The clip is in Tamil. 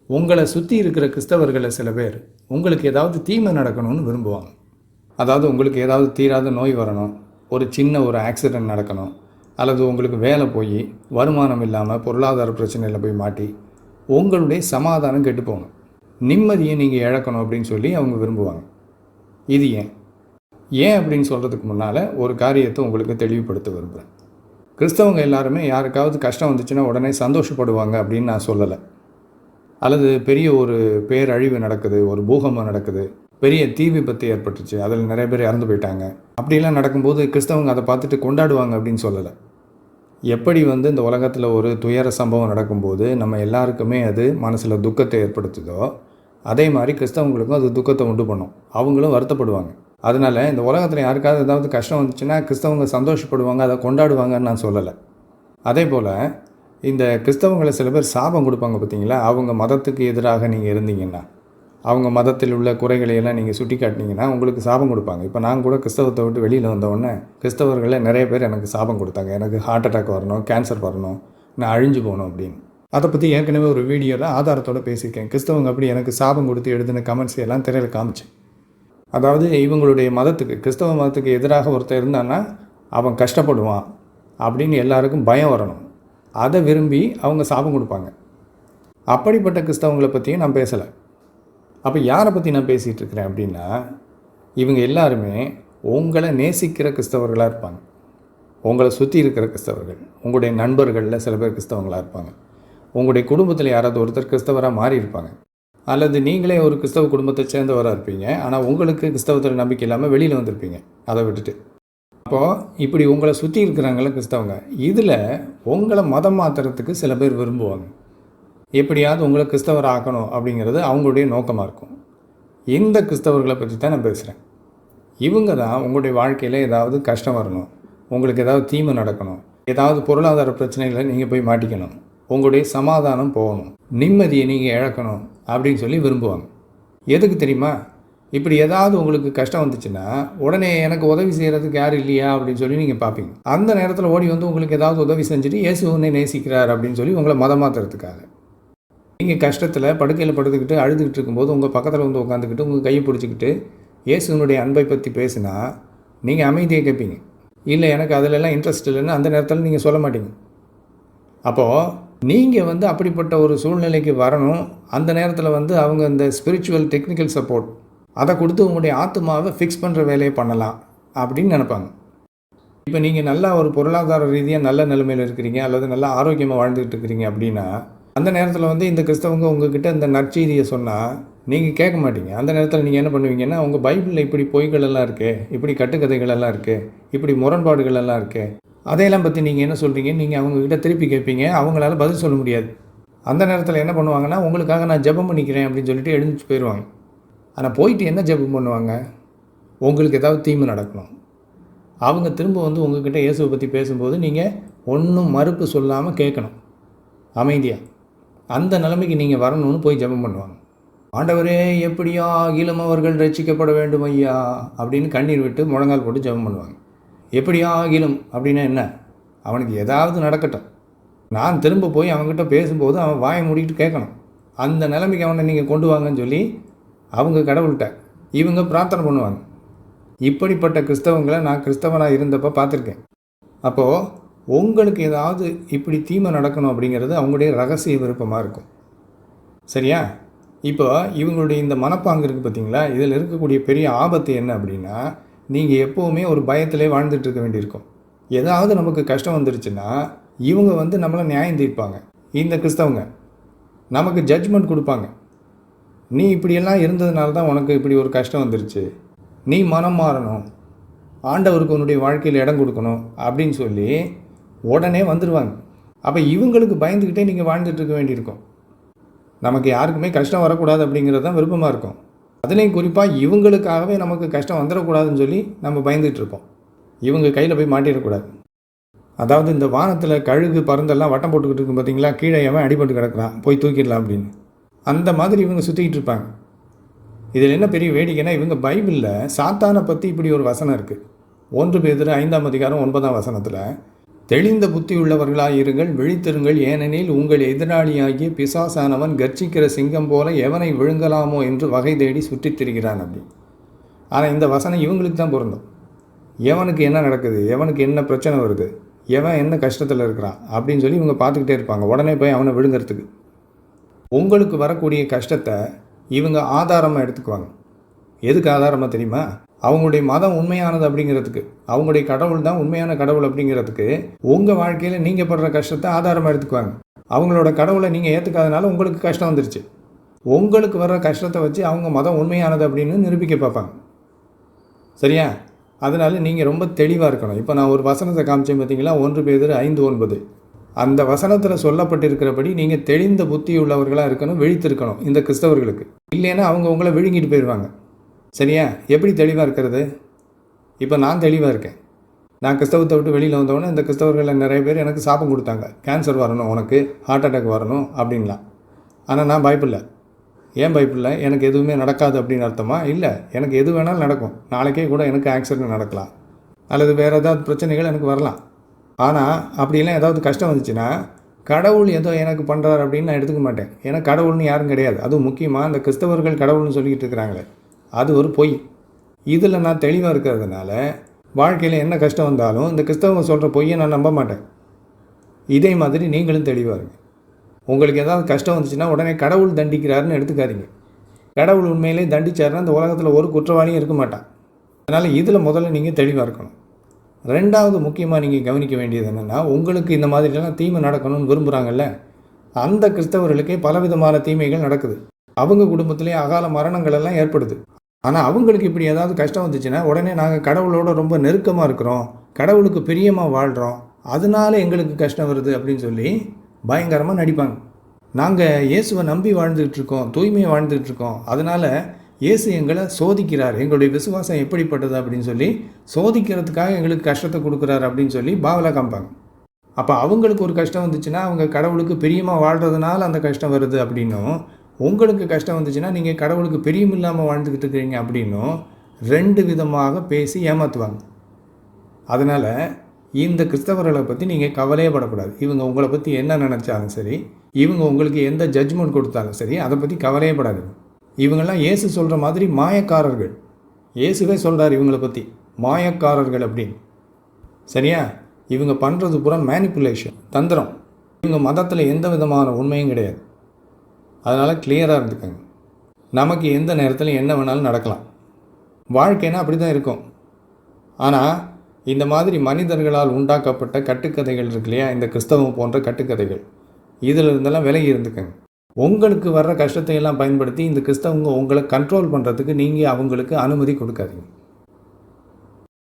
உங்களை சுற்றி இருக்கிற கிறிஸ்தவர்களில் சில பேர் உங்களுக்கு ஏதாவது தீமை நடக்கணும்னு விரும்புவாங்க. அதாவது உங்களுக்கு ஏதாவது தீராத நோய் வரணும், ஒரு சின்ன ஆக்சிடெண்ட் நடக்கணும், அல்லது உங்களுக்கு வேலை போய் வருமானம் இல்லாமல் பொருளாதார பிரச்சனையில் போய் மாட்டி உங்களுடைய சமாதானம் கெட்டு போகணும், நிம்மதியை நீங்கள் இழக்கணும் அப்படின்னு சொல்லி அவங்க விரும்புவாங்க. இது ஏன் அப்படின்னு சொல்கிறதுக்கு முன்னால் ஒரு காரியத்தை உங்களுக்கு தெளிவுபடுத்த விரும்புகிறேன். கிறிஸ்தவங்க எல்லாருமே யாருக்காவது கஷ்டம் வந்துச்சுன்னா உடனே சந்தோஷப்படுவாங்க அப்படின்னு நான் சொல்லலை. அல்லது பெரிய ஒரு பேரழிவு நடக்குது, ஒரு பூகம்பம் நடக்குது, பெரிய தீ விபத்து ஏற்பட்டுச்சு, அதில் நிறைய பேர் இறந்து போயிட்டாங்க, அப்படிலாம் நடக்கும்போது கிறிஸ்தவங்க அதை பார்த்துட்டு கொண்டாடுவாங்க அப்படின்னு சொல்லலை. எப்படி இந்த உலகத்தில் ஒரு துயர சம்பவம் நடக்கும்போது நம்ம எல்லாருக்குமே அது மனசில் துக்கத்தை ஏற்படுத்துதோ, அதே மாதிரி கிறிஸ்தவங்களுக்கும் அது துக்கத்தை உண்டு பண்ணும். அவங்களும் வருத்தப்படுவாங்க. அதனால் இந்த உலகத்தில் யாருக்காவது ஏதாவது கஷ்டம் வந்துச்சுன்னா கிறிஸ்தவங்க சந்தோஷப்படுவாங்க, அதை கொண்டாடுவாங்கன்னு நான் சொல்லலை. அதே போல் இந்த கிறிஸ்தவங்களை சில பேர் சாபம் கொடுப்பாங்க பார்த்தீங்களா. அவங்க மதத்துக்கு எதிராக நீங்கள் இருந்தீங்கன்னா, அவங்க மதத்தில் உள்ள குறைகளையெல்லாம் நீங்கள் சுட்டி காட்டினீங்கன்னா உங்களுக்கு சாபம் கொடுப்பாங்க. இப்போ நான் கூட கிறிஸ்தவத்தை விட்டு வெளியில் வந்தவுடனே கிறிஸ்தவர்களில் நிறைய பேர் எனக்கு சாபம் கொடுத்தாங்க. எனக்கு ஹார்ட் அட்டாக் வரணும், கேன்சர் வரணும், நான் அழிஞ்சு போகணும் அப்படின்னு. அதை பற்றி ஏற்கனவே ஒரு வீடியோவில் ஆதாரத்தோடு பேசியிருக்கேன். கிறிஸ்தவங்க அப்படி எனக்கு சாபம் கொடுத்து எழுதின கமெண்ட்ஸ் எல்லாம் திரையில் காமிச்சேன். அதாவது இவங்களுடைய மதத்துக்கு, கிறிஸ்தவ மதத்துக்கு எதிராக ஒருத்தர் இருந்தான்னா அவன் கஷ்டப்படுவான் அப்படின்னு எல்லாருக்கும் பயம் வரணும். அதை விரும்பி அவங்க சாபம் கொடுப்பாங்க. அப்படிப்பட்ட கிறிஸ்தவங்களை பற்றியும் நான் பேசலை. அப்போ யாரை பற்றி நான் பேசிகிட்டு இருக்கிறேன் அப்படின்னா, இவங்க எல்லாருமே உங்களை நேசிக்கிற கிறிஸ்தவர்களாக இருப்பாங்க. உங்களை சுற்றி இருக்கிற கிறிஸ்தவர்கள், உங்களுடைய நண்பர்களில் சில பேர் கிறிஸ்தவங்களாக இருப்பாங்க. உங்களுடைய குடும்பத்தில் யாராவது ஒருத்தர் கிறிஸ்தவராக மாறி இருப்பாங்க. அல்லது நீங்களே ஒரு கிறிஸ்தவ குடும்பத்தை சேர்ந்தவராக இருப்பீங்க. ஆனால் உங்களுக்கு கிறிஸ்தவத்தில் நம்பிக்கை இல்லாமல் வெளியில் வந்திருப்பீங்க அதை விட்டுட்டு. அப்போது இப்படி உங்களை சுற்றி இருக்கிறாங்கள கிறிஸ்தவங்க, இதில் உங்களை மதம் மாற்றுறதுக்கு சில பேர் விரும்புவாங்க. எப்படியாவது உங்களை கிறிஸ்தவர் ஆக்கணும் அப்படிங்கிறது அவங்களுடைய நோக்கமாக இருக்கும். இந்த கிறிஸ்தவர்களை பற்றி தான் நான் பேசுகிறேன். இவங்க தான் உங்களுடைய வாழ்க்கையில் ஏதாவது கஷ்டம் வரணும், உங்களுக்கு ஏதாவது தீமை நடக்கணும், ஏதாவது பொருளாதார பிரச்சனைகளை நீங்கள் போய் மாட்டிக்கணும், உங்களுடைய சமாதானம் போகணும், நிம்மதியை நீங்கள் இழக்கணும் அப்படின்னு சொல்லி விரும்புவாங்க. எதுக்கு தெரியுமா? இப்படி ஏதாவது உங்களுக்கு கஷ்டம் வந்துச்சுன்னா உடனே எனக்கு உதவி செய்கிறதுக்கு யாரும் இல்லையா அப்படின்னு சொல்லி நீங்கள் பார்ப்பீங்க. அந்த நேரத்தில் ஓடி உங்களுக்கு ஏதாவது உதவி செஞ்சுட்டு இயேசு உன்னை நேசிக்கிறார் அப்படின்னு சொல்லி உங்களை மதம் மாற்றுறதுக்காக. நீங்கள் கஷ்டத்தில் படுக்கையில் படுத்துக்கிட்டு அழுதுகிட்டு இருக்கும்போது உங்கள் பக்கத்தில் உட்காந்துக்கிட்டு உங்கள் கையை பிடிச்சிக்கிட்டு இயேசுனுடைய அன்பை பற்றி பேசினா நீங்கள் அமைதியை கேட்பீங்க. இல்லை எனக்கு அதிலெல்லாம் இன்ட்ரெஸ்ட் இல்லைன்னு அந்த நேரத்தில் நீங்கள் சொல்ல மாட்டீங்க. அப்போது நீங்கள் அப்படிப்பட்ட ஒரு சூழ்நிலைக்கு வரணும். அந்த நேரத்தில் அவங்க இந்த ஸ்பிரிச்சுவல் டெக்னிக்கல் சப்போர்ட் அதை கொடுத்து உங்களுடைய ஆத்மாவை ஃபிக்ஸ் பண்ணுற வேலையை பண்ணலாம் அப்படின்னு நினைப்பாங்க. இப்போ நீங்கள் நல்லா ஒரு பொருளாதார ரீதியாக நல்ல நிலைமையில் இருக்கிறீங்க, அல்லது நல்லா ஆரோக்கியமாக வாழ்ந்துகிட்டு இருக்கிறீங்க அப்படின்னா அந்த நேரத்தில் இந்த கிறிஸ்தவங்க உங்ககிட்ட இந்த நற்செய்தியை சொன்னால் நீங்கள் கேட்க மாட்டீங்க. அந்த நேரத்தில் நீங்கள் என்ன பண்ணுவீங்கன்னா, உங்கள் பைபிளில் இப்படி பொய்கள் எல்லாம் இருக்குது, இப்படி கட்டுக்கதைகள் எல்லாம் இருக்குது, இப்படி முரண்பாடுகள் எல்லாம் இருக்குது, அதையெல்லாம் பற்றி நீங்கள் என்ன சொல்கிறீங்க நீங்கள் அவங்கக்கிட்ட திருப்பி கேட்பீங்க. அவங்களால பதில் சொல்ல முடியாது. அந்த நேரத்தில் என்ன பண்ணுவாங்கன்னா, உங்களுக்காக நான் ஜெபம் பண்ணிக்கிறேன் அப்படின்னு சொல்லிட்டு எழுந்துச்சு போயிடுவாங்க. ஆனால் போயிட்டு என்ன ஜெபம் பண்ணுவாங்க? உங்களுக்கு ஏதாவது தீமை நடக்கணும். அவங்க திரும்ப உங்கள்கிட்ட இயேசுவை பற்றி பேசும்போது நீங்கள் ஒன்றும் மறுப்பு சொல்லாமல் கேட்கணும் அமைதியாக. அந்த நிலைமைக்கு நீங்கள் வரணும்னு போய் ஜெபம் பண்ணுவாங்க. ஆண்டவரே எப்படியா அகிலம் அவர்கள் ரட்சிக்கப்பட வேண்டும் ஐயா அப்படின்னு கண்ணீர் விட்டு முழங்கால் போட்டு ஜெபம் பண்ணுவாங்க. எப்படியா அகிலம் அப்படின்னா என்ன? அவனுக்கு ஏதாவது நடக்கட்டும், நான் திரும்ப போய் அவங்ககிட்ட பேசும்போது அவன் வாயை மூடிக்கிட்டு கேட்கணும். அந்த நிலைமைக்கு அவனை நீங்கள் கொண்டு வாங்கன்னு சொல்லி அவங்க கடவுள்கிட்ட இவங்க பிரார்த்தனை பண்ணுவாங்க. இப்படிப்பட்ட கிறிஸ்தவங்களை நான் கிறிஸ்தவனாக இருந்தப்போ பார்த்துருக்கேன். அப்போது உங்களுக்கு ஏதாவது இப்படி தீமை நடக்கணும் அப்படிங்கிறது அவங்களுடைய ரகசிய விருப்பமாக இருக்கும். சரியா? இப்போ இவங்களுடைய இந்த மனப்பாங்கு இருக்குது பார்த்தீங்களா, இதில் இருக்கக்கூடிய பெரிய ஆபத்து என்ன அப்படின்னா, நீங்கள் எப்போவுமே ஒரு பயத்திலே வாழ்ந்துட்டு இருக்க வேண்டியிருக்கும். ஏதாவது நமக்கு கஷ்டம் வந்துருச்சுன்னா இவங்க நம்மளை நியாயம் தீர்ப்பாங்க. இந்த கிறிஸ்தவங்க நமக்கு ஜட்ஜ்மெண்ட் கொடுப்பாங்க. நீ இப்படியெல்லாம் இருந்ததுனால தான் உனக்கு இப்படி ஒரு கஷ்டம் வந்துருச்சு, நீ மனம் மாறணும், ஆண்டவருக்கு உன்னுடைய வாழ்க்கையில் இடம் கொடுக்கணும் அப்படின்னு சொல்லி உடனே வந்துடுவாங்க. அப்போ இவங்களுக்கு பயந்துக்கிட்டே நீங்கள் வாழ்ந்துட்டு இருக்க வேண்டியிருக்கும். நமக்கு யாருக்குமே கஷ்டம் வரக்கூடாது அப்படிங்கிறது தான் விருப்பமாக இருக்கும். அதுலேயும் குறிப்பாக இவங்களுக்காகவே நமக்கு கஷ்டம் வந்துடக்கூடாதுன்னு சொல்லி நம்ம பயந்துகிட்டு இருப்போம். இவங்க கையில் போய் மாட்டிடக்கூடாது. அதாவது இந்த வானத்தில் கழுகு பருந்தெல்லாம் வட்டம் போட்டுக்கிட்டு இருக்கும் பார்த்தீங்களா, கீழே எவன் அடிபட்டு கிடக்கிறான் போய் தூக்கிடலாம் அப்படின்னு, அந்த மாதிரி இவங்க சுற்றிக்கிட்டு இருப்பாங்க. இதில் என்ன பெரிய வேடிக்கைன்னா, இவங்க பைபிளில் சாத்தானை பற்றி இப்படி ஒரு வசனம் இருக்குது. 1 பேதுரு 5 அதிகாரம் 9 வசனத்தில் தெளிந்த புத்தி உள்ளவர்களாயிருங்கள், விழித்திருங்கள், ஏனெனில் உங்கள் எதிராளியாகிய பிசாசானவன் கர்ச்சிக்கிற சிங்கம் போல எவனை விழுங்கலாமோ என்று வகை தேடி சுற்றித் திரிகிறான் அப்படி. ஆனால் இந்த வசனம் இவங்களுக்கு தான் பொருந்தும். எவனுக்கு என்ன நடக்குது, எவனுக்கு என்ன பிரச்சனை வருது, எவன் என்ன கஷ்டத்தில் இருக்கிறான் அப்படின்னு சொல்லி இவங்க பார்த்துக்கிட்டே இருப்பாங்க, உடனே போய் அவனை விழுங்கிறதுக்கு. உங்களுக்கு வரக்கூடிய கஷ்டத்தை இவங்க ஆதாரமாக எடுத்துக்குவாங்க. எதுக்கு ஆதாரமாக தெரியுமா? அவங்களுடைய மதம் உண்மையானது அப்படிங்கிறதுக்கு, அவங்களுடைய கடவுள் தான் உண்மையான கடவுள் அப்படிங்கிறதுக்கு உங்கள் வாழ்க்கையில் நீங்கள் படுற கஷ்டத்தை ஆதாரமாக எடுத்துக்குவாங்க. அவங்களோட கடவுளை நீங்கள் ஏற்றுக்காதனால உங்களுக்கு கஷ்டம் வந்துருச்சு. உங்களுக்கு வர்ற கஷ்டத்தை வச்சு அவங்க மதம் உண்மையானது அப்படின்னு நிரூபிக்க பார்ப்பாங்க. சரியா? அதனால நீங்கள் ரொம்ப தெளிவாக இருக்கணும். இப்போ நான் ஒரு வசனத்தை காமிச்சேன் பார்த்தீங்களா, 1 பேதுரு 5:9. அந்த வசனத்தில் சொல்லப்பட்டிருக்கிறபடி நீங்கள் தெளிந்த புத்தி உள்ளவர்களாக இருக்கணும், விழித்திருக்கணும் இந்த கிறிஸ்தவர்களுக்கு. இல்லைன்னா அவங்க உங்களை விழுங்கிட்டு போயிடுவாங்க. சரியா? எப்படி தெளிவாக இருக்கிறது? இப்போ நான் தெளிவாக இருக்கேன். நான் கிறிஸ்தவத்தை விட்டு வெளியில் வந்தோடனே இந்த கிறிஸ்தவர்களில் நிறைய பேர் எனக்கு சாபம் கொடுத்தாங்க, கேன்சர் வரணும், உனக்கு ஹார்ட் அட்டாக் வரணும் அப்படின்லாம். ஆனால் நான் பயப்படல. ஏன் பயப்படல? எனக்கு எதுவுமே நடக்காது அப்படின்னு அர்த்தமா? இல்லை, எனக்கு எது வேணாலும் நடக்கும். நாளைக்கே கூட எனக்கு ஆக்சிடென்ட் நடக்கலாம், அல்லது வேறு ஏதாவது பிரச்சனைகள் எனக்கு வரலாம். ஆனால் அப்படிலாம் ஏதாவது கஷ்டம் வந்துச்சுன்னா கடவுள் ஏதோ எனக்கு பண்ணுறாரு அப்படின்னு நான் எடுத்துக்க மாட்டேன். ஏன்னா கடவுள்னு யாரும் கிடையாது. அதுவும் முக்கியமாக இந்த கிறிஸ்தவர்கள் கடவுள்னு சொல்லிக்கிட்டு இருக்கிறாங்களே, அது ஒரு பொய். இதில் நான் தெளிவாக இருக்கிறதுனால வாழ்க்கையில் என்ன கஷ்டம் வந்தாலும் இந்த கிறிஸ்தவங்க சொல்கிற பொய்யை நான் நம்ப மாட்டேன். இதே மாதிரி நீங்களும் தெளிவாக இருங்க. உங்களுக்கு ஏதாவது கஷ்டம் வந்துச்சுன்னா உடனே கடவுள் தண்டிக்கிறாருன்னு எடுத்துக்காதீங்க. கடவுள் உண்மையிலே தண்டிச்சாருன்னா இந்த உலகத்தில் ஒரு குற்றவாளியும் இருக்க மாட்டான். அதனால் இதில் முதல்ல நீங்கள் தெளிவாக இருக்கணும். ரெண்டாவது முக்கியமாக நீங்கள் கவனிக்க வேண்டியது என்னென்னா, உங்களுக்கு இந்த மாதிரிலாம் தீமை நடக்கணும்னு விரும்புகிறாங்கல்ல, அந்த கிறிஸ்தவர்களுக்கே பலவிதமான தீமைகள் நடக்குது. அவங்க குடும்பத்திலே அகால மரணங்கள் எல்லாம் ஏற்படுது. ஆனால் அவங்களுக்கு இப்படி ஏதாவது கஷ்டம் வந்துச்சுன்னா உடனே நாங்கள் கடவுளோட ரொம்ப நெருக்கமாக இருக்கிறோம், கடவுளுக்கு பிரியமாக வாழ்கிறோம், அதனால எங்களுக்கு கஷ்டம் வருது அப்படின்னு சொல்லி பயங்கரமாக நடிப்பாங்க. நாங்கள் இயேசுவை நம்பி வாழ்ந்துக்கிட்டு இருக்கோம், தூய்மையை வாழ்ந்துக்கிட்டு இருக்கோம், அதனால் இயேசு எங்களை சோதிக்கிறார், எங்களுடைய விசுவாசம் எப்படிப்பட்டது அப்படின்னு சொல்லி சோதிக்கிறதுக்காக எங்களுக்கு கஷ்டத்தை கொடுக்குறாரு அப்படின்னு சொல்லி பாவலா காமிப்பாங்க. அப்போ அவங்களுக்கு ஒரு கஷ்டம் வந்துச்சுன்னா அவங்க கடவுளுக்கு பிரியமாக வாழ்கிறதுனால அந்த கஷ்டம் வருது அப்படின்னும், உங்களுக்கு கஷ்டம் வந்துச்சுன்னா நீங்கள் கடவுளுக்கு பிரியம் இல்லாமல் வாழ்ந்துக்கிட்டு இருக்கிறீங்க அப்படின்னும் 2 விதமாக பேசி ஏமாற்றுவாங்க. அதனால் இந்த கிறிஸ்தவர்களை பற்றி நீங்கள் கவலையே படக்கூடாது. இவங்க உங்களை பற்றி என்ன நினச்சாலும் சரி, இவங்க உங்களுக்கு எந்த ஜட்ஜ்மெண்ட் கொடுத்தாலும் சரி, அதை பற்றி கவலையே படாதுங்க. இவங்கெல்லாம் இயேசு சொல்கிற மாதிரி மாயக்காரர்கள். இயேசுவே சொல்கிறார் இவங்களை பற்றி மாயக்காரர்கள் அப்படின்னு. சரியா? இவங்க பண்ணுறது பூரா மேனிப்புலேஷன், தந்திரம். இவங்க மதத்தில் எந்த விதமான உண்மையும் கிடையாது. அதனால் கிளியராக இருந்துக்கங்க. நமக்கு எந்த நேரத்தில் என்ன வேணாலும் நடக்கலாம். வாழ்க்கைன்னா அப்படி தான் இருக்கும். ஆனால் இந்த மாதிரி மனிதர்களால் உண்டாக்கப்பட்ட கட்டுக்கதைகள் இருக்கு இல்லையா, இந்த கிறிஸ்தவம் போன்ற கட்டுக்கதைகள், இதில் இருந்தெல்லாம் விலகி இருந்துக்கங்க. உங்களுக்கு வர்ற கஷ்டத்தை எல்லாம் பயன்படுத்தி இந்த கிறிஸ்தவங்க உங்களை கண்ட்ரோல் பண்ணுறதுக்கு நீங்கள் அவங்களுக்கு அனுமதி கொடுக்காதீங்க.